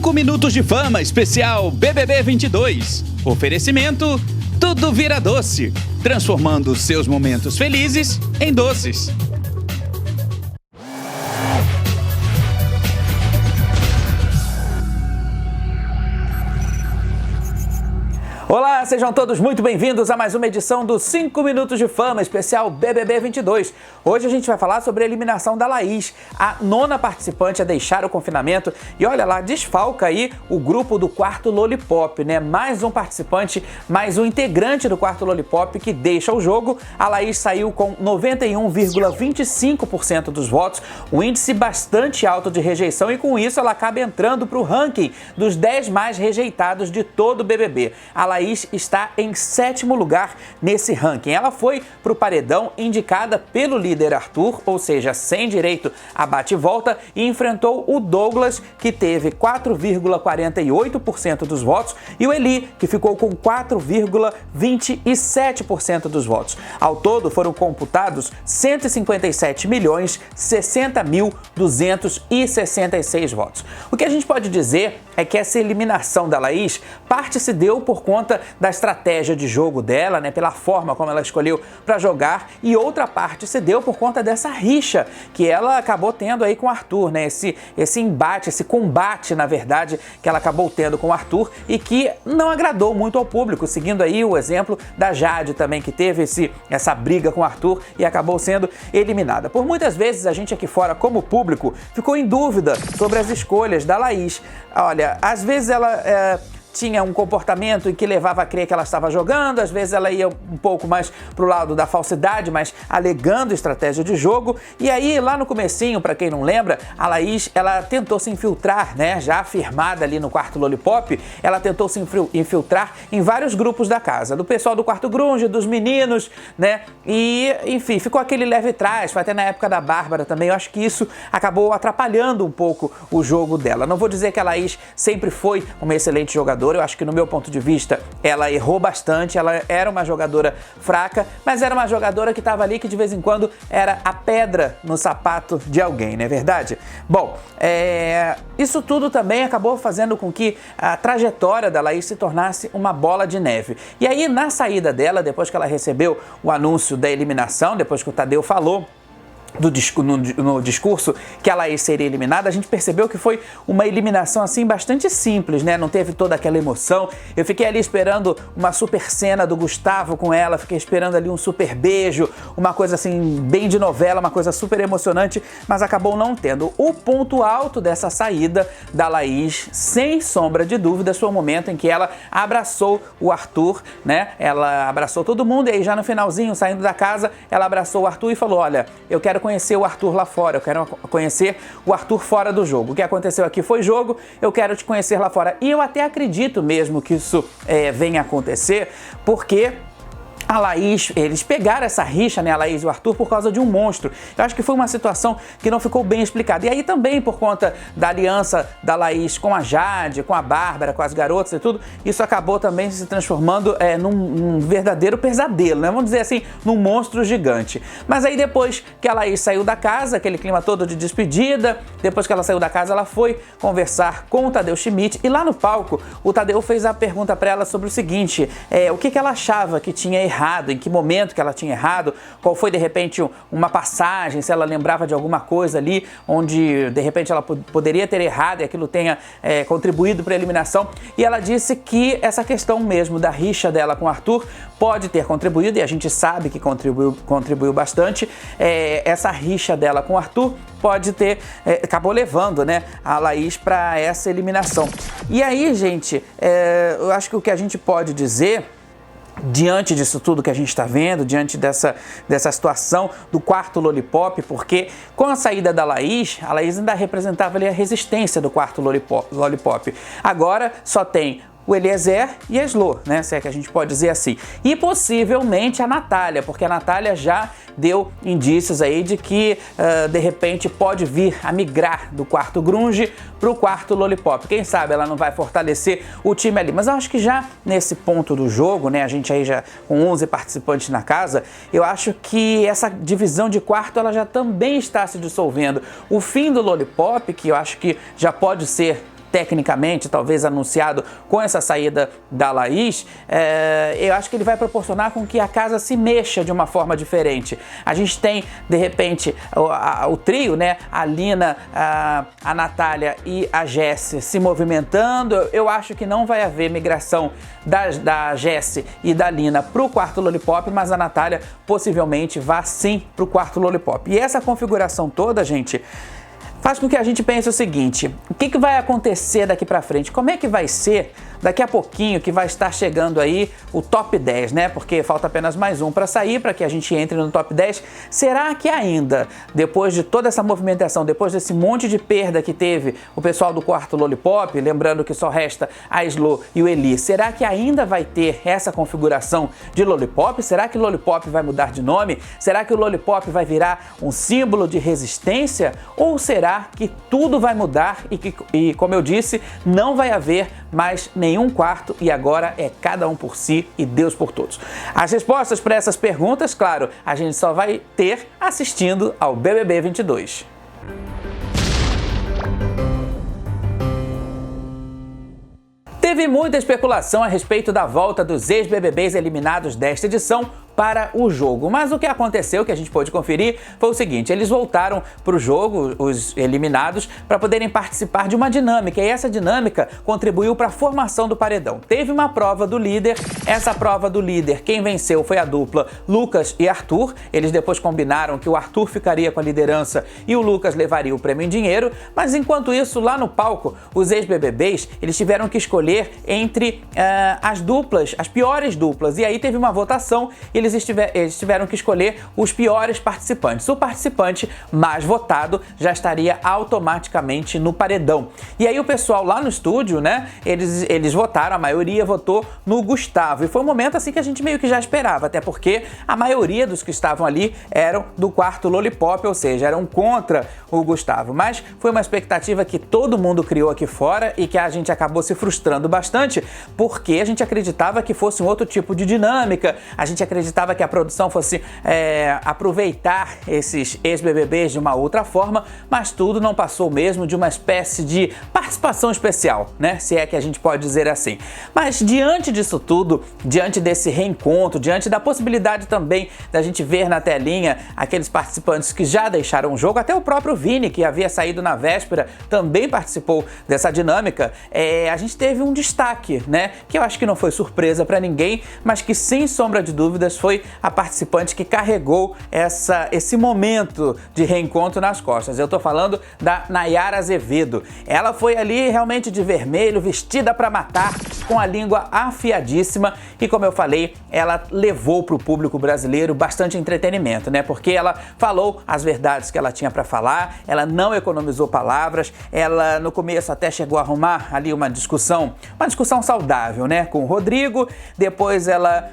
5 minutos de fama especial BBB 22. Oferecimento: tudo vira doce, transformando seus momentos felizes em doces. Olá, sejam todos muito bem-vindos a mais uma edição do 5 Minutos de Fama, especial BBB 22. Hoje a gente vai falar sobre a eliminação da Laís, a nona participante a deixar o confinamento. E olha lá, desfalca aí o grupo do quarto Lollipop, né? Mais um participante, mais um integrante do quarto Lollipop que deixa o jogo. A Laís saiu com 91,25% dos votos, um índice bastante alto de rejeição, e com isso ela acaba entrando para o ranking dos 10 mais rejeitados de todo o BBB. A Laís está em 7º lugar nesse ranking. Ela foi para o paredão indicada pelo líder Arthur, ou seja, sem direito a bate e volta, e enfrentou o Douglas, que teve 4,48% dos votos, e o Eli, que ficou com 4,27% dos votos. Ao todo foram computados 157.060.266 votos. O que a gente pode dizer é que essa eliminação da Laís parte se deu por conta da estratégia de jogo dela, né, pela forma como ela escolheu para jogar, e outra parte se deu por conta dessa rixa que ela acabou tendo aí com o Arthur, né, esse embate, esse combate, na verdade, que ela acabou tendo com o Arthur e que não agradou muito ao público, seguindo aí o exemplo da Jade também, que teve essa briga com o Arthur e acabou sendo eliminada. Por muitas vezes a gente aqui fora, como público, ficou em dúvida sobre as escolhas da Laís. Olha, às vezes ela tinha um comportamento em que levava a crer que ela estava jogando, às vezes ela ia um pouco mais pro lado da falsidade, mas alegando estratégia de jogo. E aí, lá no comecinho, para quem não lembra, a Laís, ela tentou se infiltrar, né, já afirmada ali no quarto Lollipop, ela tentou se infiltrar em vários grupos da casa, do pessoal do quarto grunge, dos meninos, né, e enfim, ficou aquele leve trás, foi até na época da Bárbara também. Eu acho que isso acabou atrapalhando um pouco o jogo dela. Não vou dizer que a Laís sempre foi uma excelente jogadora. Eu acho que, no meu ponto de vista, ela errou bastante, ela era uma jogadora fraca, mas era uma jogadora que estava ali, que de vez em quando era a pedra no sapato de alguém, não é verdade? Bom, isso tudo também acabou fazendo com que a trajetória da Laís se tornasse uma bola de neve. E aí, na saída dela, depois que ela recebeu o anúncio da eliminação, depois que o Tadeu falou no discurso que a Laís seria eliminada, a gente percebeu que foi uma eliminação assim bastante simples, né? Não teve toda aquela emoção. Eu fiquei ali esperando uma super cena do Gustavo com ela, fiquei esperando ali um super beijo, uma coisa assim bem de novela, uma coisa super emocionante, mas acabou não tendo. O ponto alto dessa saída da Laís, sem sombra de dúvidas, foi o momento em que ela abraçou o Arthur, né? Ela abraçou todo mundo, e aí já no finalzinho, saindo da casa, ela abraçou o Arthur e falou: olha, eu quero conhecer o Arthur lá fora, eu quero conhecer o Arthur fora do jogo. O que aconteceu aqui foi jogo, eu quero te conhecer lá fora. E eu até acredito mesmo que isso venha a acontecer, porque a Laís, eles pegaram essa rixa, né, a Laís e o Arthur, por causa de um monstro. Eu acho que foi uma situação que não ficou bem explicada. E aí também por conta da aliança da Laís com a Jade, com a Bárbara, com as garotas e tudo, isso acabou também se transformando num verdadeiro pesadelo, né? Vamos dizer assim, num monstro gigante. Mas aí depois que a Laís saiu da casa, aquele clima todo de despedida, depois que ela saiu da casa, ela foi conversar com o Tadeu Schmidt, e lá no palco o Tadeu fez a pergunta para ela sobre o seguinte: o que ela achava que tinha errado, em que momento que ela tinha errado, qual foi de repente uma passagem, se ela lembrava de alguma coisa ali onde de repente ela poderia ter errado e aquilo tenha contribuído para a eliminação. E ela disse que essa questão mesmo da rixa dela com o Arthur pode ter contribuído, e a gente sabe que contribuiu bastante. Essa rixa dela com o Arthur pode ter, acabou levando, né, a Laís para essa eliminação. E aí, gente, eu acho que o que a gente pode dizer, diante disso tudo que a gente está vendo, diante dessa situação do quarto Lollipop, porque com a saída da Laís, a Laís ainda representava ali a resistência do quarto Lollipop. Agora só tem o Eliezer e a Slo, né? Se é que a gente pode dizer assim. E possivelmente a Natália, porque a Natália já deu indícios aí de que, de repente, pode vir a migrar do quarto grunge para o quarto Lollipop. Quem sabe ela não vai fortalecer o time ali. Mas eu acho que já nesse ponto do jogo, né? A gente aí já com 11 participantes na casa, eu acho que essa divisão de quarto ela já também está se dissolvendo. O fim do Lollipop, que eu acho que já pode ser tecnicamente, talvez anunciado com essa saída da Laís, eu acho que ele vai proporcionar com que a casa se mexa de uma forma diferente. A gente tem, de repente, o trio, né? A Lina, a Natália e a Jessi se movimentando. Eu acho que não vai haver migração da Jessi e da Lina para o quarto Lollipop, mas a Natália possivelmente vá sim para o quarto Lollipop. E essa configuração toda, gente, faz com que a gente pense o seguinte: o que vai acontecer daqui pra frente? Como é que vai ser daqui a pouquinho que vai estar chegando aí o top 10, né? Porque falta apenas mais um para sair, para que a gente entre no top 10. Será que ainda, depois de toda essa movimentação, depois desse monte de perda que teve o pessoal do quarto Lollipop, lembrando que só resta a Slo e o Eli, será que ainda vai ter essa configuração de Lollipop? Será que o Lollipop vai mudar de nome? Será que o Lollipop vai virar um símbolo de resistência? Ou será que tudo vai mudar e, como eu disse, não vai haver mais nenhum quarto e agora é cada um por si e Deus por todos? As respostas para essas perguntas, claro, a gente só vai ter assistindo ao BBB 22. Teve muita especulação a respeito da volta dos ex-BBBs eliminados desta edição para o jogo, mas o que aconteceu, que a gente pôde conferir, foi o seguinte: eles voltaram para o jogo, os eliminados, para poderem participar de uma dinâmica, e essa dinâmica contribuiu para a formação do paredão. Teve uma prova do líder, essa prova do líder, quem venceu foi a dupla Lucas e Arthur. Eles depois combinaram que o Arthur ficaria com a liderança e o Lucas levaria o prêmio em dinheiro, mas enquanto isso, lá no palco, os ex-BBBs, eles tiveram que escolher entre as duplas, as piores duplas, e aí teve uma votação e eles tiveram que escolher os piores participantes. O participante mais votado já estaria automaticamente no paredão. E aí o pessoal lá no estúdio, né, eles votaram, a maioria votou no Gustavo. E foi um momento assim que a gente meio que já esperava, até porque a maioria dos que estavam ali eram do quarto Lollipop, ou seja, eram contra o Gustavo. Mas foi uma expectativa que todo mundo criou aqui fora e que a gente acabou se frustrando bastante, porque a gente acreditava que fosse um outro tipo de dinâmica, a gente acreditava que a produção fosse aproveitar esses ex-BBBs de uma outra forma, mas tudo não passou mesmo de uma espécie de participação especial, né? Se é que a gente pode dizer assim. Mas diante disso tudo, diante desse reencontro, diante da possibilidade também da gente ver na telinha aqueles participantes que já deixaram o jogo, até o próprio Vini, que havia saído na véspera, também participou dessa dinâmica, a gente teve um destaque, né? Que eu acho que não foi surpresa para ninguém, mas que sem sombra de dúvidas foi a participante que carregou esse momento de reencontro nas costas. Eu tô falando da Nayara Azevedo. Ela foi ali realmente de vermelho, vestida para matar, com a língua afiadíssima e, como eu falei, ela levou para o público brasileiro bastante entretenimento, né? Porque ela falou as verdades que ela tinha para falar, ela não economizou palavras, ela no começo até chegou a arrumar ali uma discussão saudável, né? Com o Rodrigo, depois ela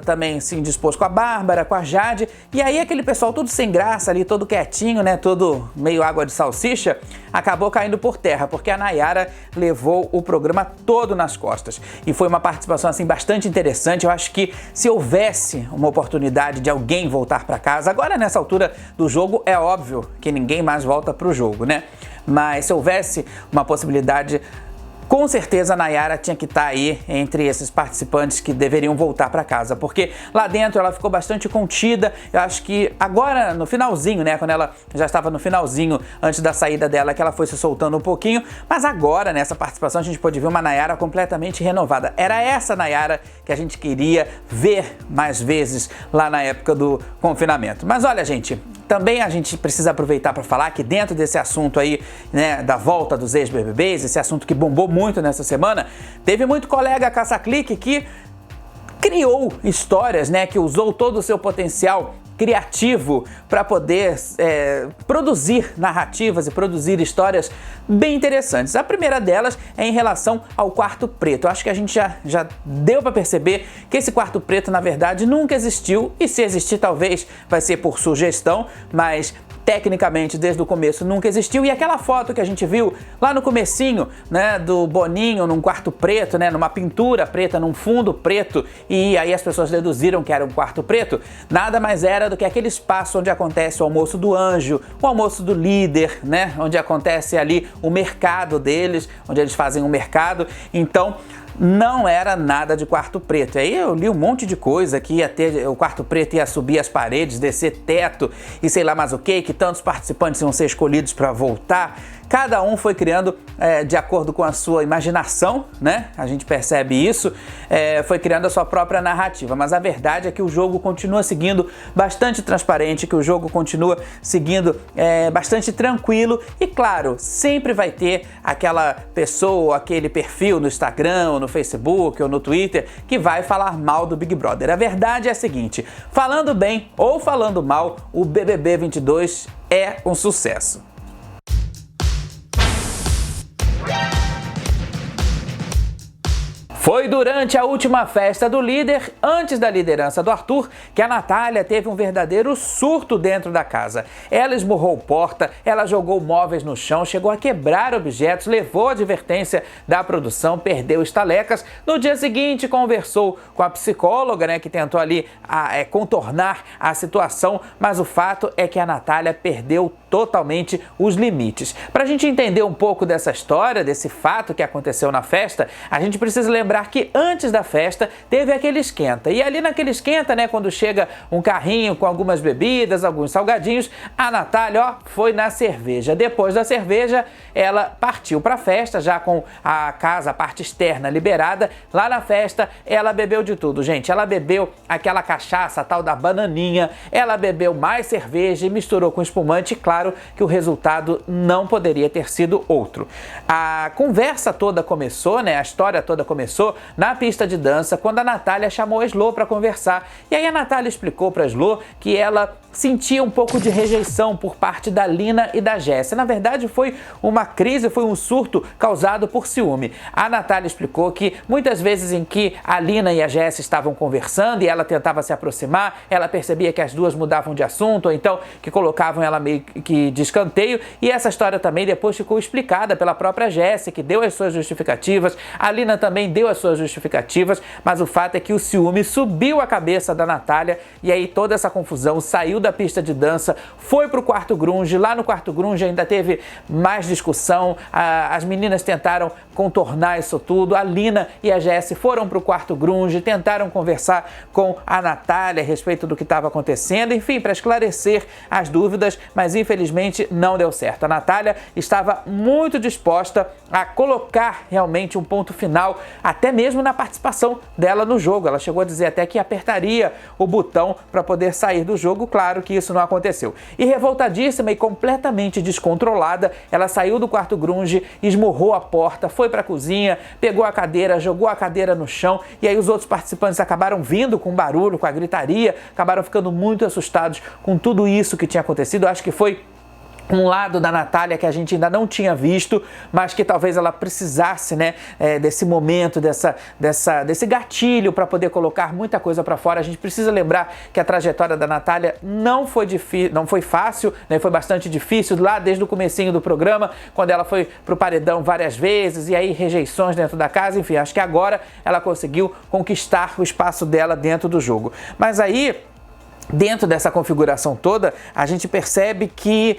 também se indispôs com a Bárbara, com a Jade, e aí aquele pessoal todo sem graça ali, todo quietinho, né, todo meio água de salsicha, acabou caindo por terra, porque a Nayara levou o programa todo nas costas. E foi uma participação assim bastante interessante. Eu acho que se houvesse uma oportunidade de alguém voltar para casa, agora nessa altura do jogo é óbvio que ninguém mais volta para o jogo, né? Mas se houvesse uma possibilidade, com certeza a Nayara tinha que estar aí entre esses participantes que deveriam voltar para casa, porque lá dentro ela ficou bastante contida. Eu acho que agora no finalzinho, né, quando ela já estava no finalzinho antes da saída dela, que ela foi se soltando um pouquinho, mas agora nessa participação a gente pôde ver uma Nayara completamente renovada. Era essa Nayara que a gente queria ver mais vezes lá na época do confinamento. Mas olha, gente, também a gente precisa aproveitar para falar que dentro desse assunto aí, né, da volta dos ex-BBBs, esse assunto que bombou muito nessa semana, teve muito colega caça-clique que criou histórias, né, que usou todo o seu potencial criativo para poder produzir narrativas e produzir histórias bem interessantes. A primeira delas é em relação ao quarto preto. Eu acho que a gente já deu para perceber que esse quarto preto, na verdade, nunca existiu, e se existir talvez vai ser por sugestão, mas tecnicamente desde o começo nunca existiu. E aquela foto que a gente viu lá no comecinho, né, do Boninho num quarto preto, né, numa pintura preta, num fundo preto, e aí as pessoas deduziram que era um quarto preto, nada mais era do que aquele espaço onde acontece o almoço do anjo, o almoço do líder, né, onde acontece ali o mercado deles, onde eles fazem um mercado. Então não era nada de quarto preto. Aí eu li um monte de coisa que ia ter, o quarto preto ia subir as paredes, descer teto e sei lá mais o que tantos participantes iam ser escolhidos para voltar. Cada um foi criando de acordo com a sua imaginação, né? A gente percebe isso, foi criando a sua própria narrativa. Mas a verdade é que o jogo continua seguindo bastante transparente, que o jogo continua seguindo bastante tranquilo. E claro, sempre vai ter aquela pessoa, aquele perfil no Instagram, ou no Facebook, ou no Twitter, que vai falar mal do Big Brother. A verdade é a seguinte, falando bem ou falando mal, o BBB 22 é um sucesso. Foi durante a última festa do líder, antes da liderança do Arthur, que a Natália teve um verdadeiro surto dentro da casa. Ela esmurrou porta, ela jogou móveis no chão, chegou a quebrar objetos, levou a advertência da produção, perdeu estalecas. No dia seguinte, conversou com a psicóloga, né, que tentou ali contornar a situação, mas o fato é que a Natália perdeu totalmente os limites. Para a gente entender um pouco dessa história, desse fato que aconteceu na festa, a gente precisa lembrar que antes da festa teve aquele esquenta. E ali naquele esquenta, né, quando chega um carrinho com algumas bebidas, alguns salgadinhos, a Natália, foi na cerveja. Depois da cerveja, ela partiu para a festa, já com a casa, a parte externa liberada. Lá na festa, ela bebeu de tudo, gente. Ela bebeu aquela cachaça, a tal da bananinha, ela bebeu mais cerveja e misturou com espumante. Claro que o resultado não poderia ter sido outro. A conversa toda começou, né? A história toda começou na pista de dança, quando a Natália chamou a Slo para conversar. E aí a Natália explicou para a Slo que ela sentia um pouco de rejeição por parte da Lina e da Jessi. Na verdade, foi uma crise, foi um surto causado por ciúme. A Natália explicou que muitas vezes em que a Lina e a Jessi estavam conversando e ela tentava se aproximar, ela percebia que as duas mudavam de assunto, ou então que colocavam ela meio que de escanteio. E essa história também depois ficou explicada pela própria Jessi, que deu as suas justificativas. A Lina também deu as suas justificativas, mas o fato é que o ciúme subiu a cabeça da Natália e aí toda essa confusão saiu da pista de dança, foi pro quarto grunge. Lá no quarto grunge ainda teve mais discussão, as meninas tentaram contornar isso tudo, a Lina e a Jessi foram pro quarto grunge, tentaram conversar com a Natália a respeito do que estava acontecendo, enfim, para esclarecer as dúvidas, mas infelizmente não deu certo. A Natália estava muito disposta a colocar realmente um ponto final, até mesmo na participação dela no jogo. Ela chegou a dizer até que apertaria o botão para poder sair do jogo. Claro que isso não aconteceu. E revoltadíssima e completamente descontrolada, ela saiu do quarto grunge, esmurrou a porta, foi para a cozinha, pegou a cadeira, jogou a cadeira no chão, e aí os outros participantes acabaram vindo com barulho, com a gritaria, acabaram ficando muito assustados com tudo isso que tinha acontecido. Eu acho que foi um lado da Natália que a gente ainda não tinha visto, mas que talvez ela precisasse, né, desse momento, desse gatilho para poder colocar muita coisa para fora. A gente precisa lembrar que a trajetória da Natália não foi fácil, né, foi bastante difícil lá desde o comecinho do programa, quando ela foi pro paredão várias vezes e aí rejeições dentro da casa. Enfim, acho que agora ela conseguiu conquistar o espaço dela dentro do jogo. Mas aí, dentro dessa configuração toda, a gente percebe que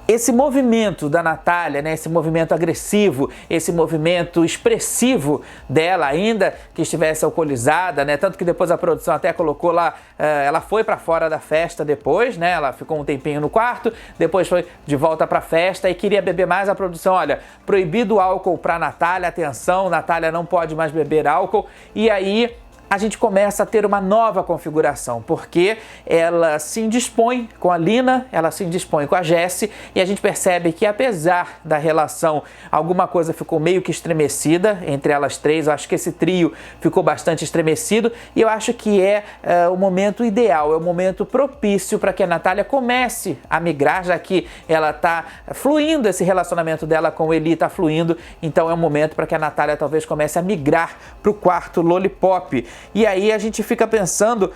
esse movimento da Natália, né, esse movimento agressivo, esse movimento expressivo dela, ainda que estivesse alcoolizada, né, tanto que depois a produção até colocou lá, ela foi para fora da festa depois, né, ela ficou um tempinho no quarto, depois foi de volta para a festa e queria beber mais. A produção, olha, proibido o álcool para Natália, atenção, Natália não pode mais beber álcool. E aí a gente começa a ter uma nova configuração, porque ela se indispõe com a Lina, ela se indispõe com a Jessi, e a gente percebe que apesar da relação, alguma coisa ficou meio que estremecida entre elas três. Eu acho que esse trio ficou bastante estremecido, e eu acho que é o momento ideal, é o momento propício para que a Natália comece a migrar, já que ela está fluindo, esse relacionamento dela com o Eli está fluindo, então é um momento para que a Natália talvez comece a migrar para o quarto Lollipop. E aí a gente fica pensando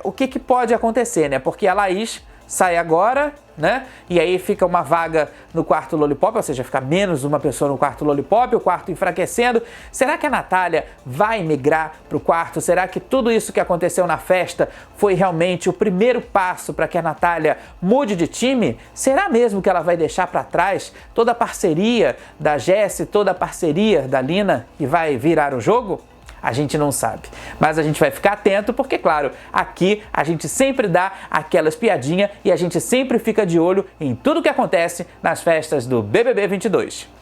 o que pode acontecer, né? Porque a Laís sai agora, né? E aí fica uma vaga no quarto Lollipop, ou seja, fica menos uma pessoa no quarto Lollipop, o quarto enfraquecendo. Será que a Natália vai migrar para o quarto? Será que tudo isso que aconteceu na festa foi realmente o primeiro passo para que a Natália mude de time? Será mesmo que ela vai deixar para trás toda a parceria da Jessi, toda a parceria da Lina e vai virar o jogo? A gente não sabe, mas a gente vai ficar atento porque, claro, aqui a gente sempre dá aquelas piadinhas e a gente sempre fica de olho em tudo que acontece nas festas do BBB 22.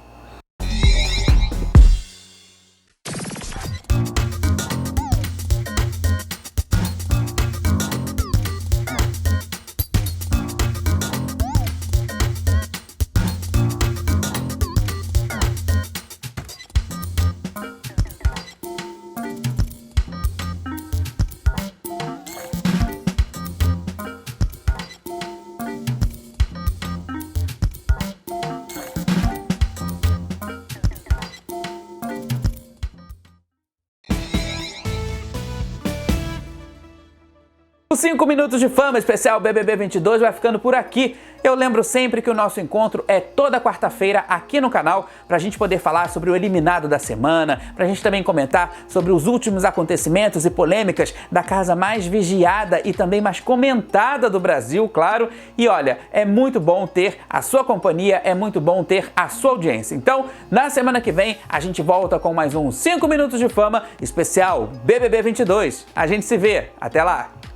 Os 5 minutos de fama especial BBB 22 vai ficando por aqui. Eu lembro sempre que o nosso encontro é toda quarta-feira aqui no canal pra gente poder falar sobre o eliminado da semana, pra gente também comentar sobre os últimos acontecimentos e polêmicas da casa mais vigiada e também mais comentada do Brasil, claro. E olha, é muito bom ter a sua companhia, é muito bom ter a sua audiência. Então, na semana que vem, a gente volta com mais um 5 minutos de fama especial BBB 22. A gente se vê. Até lá!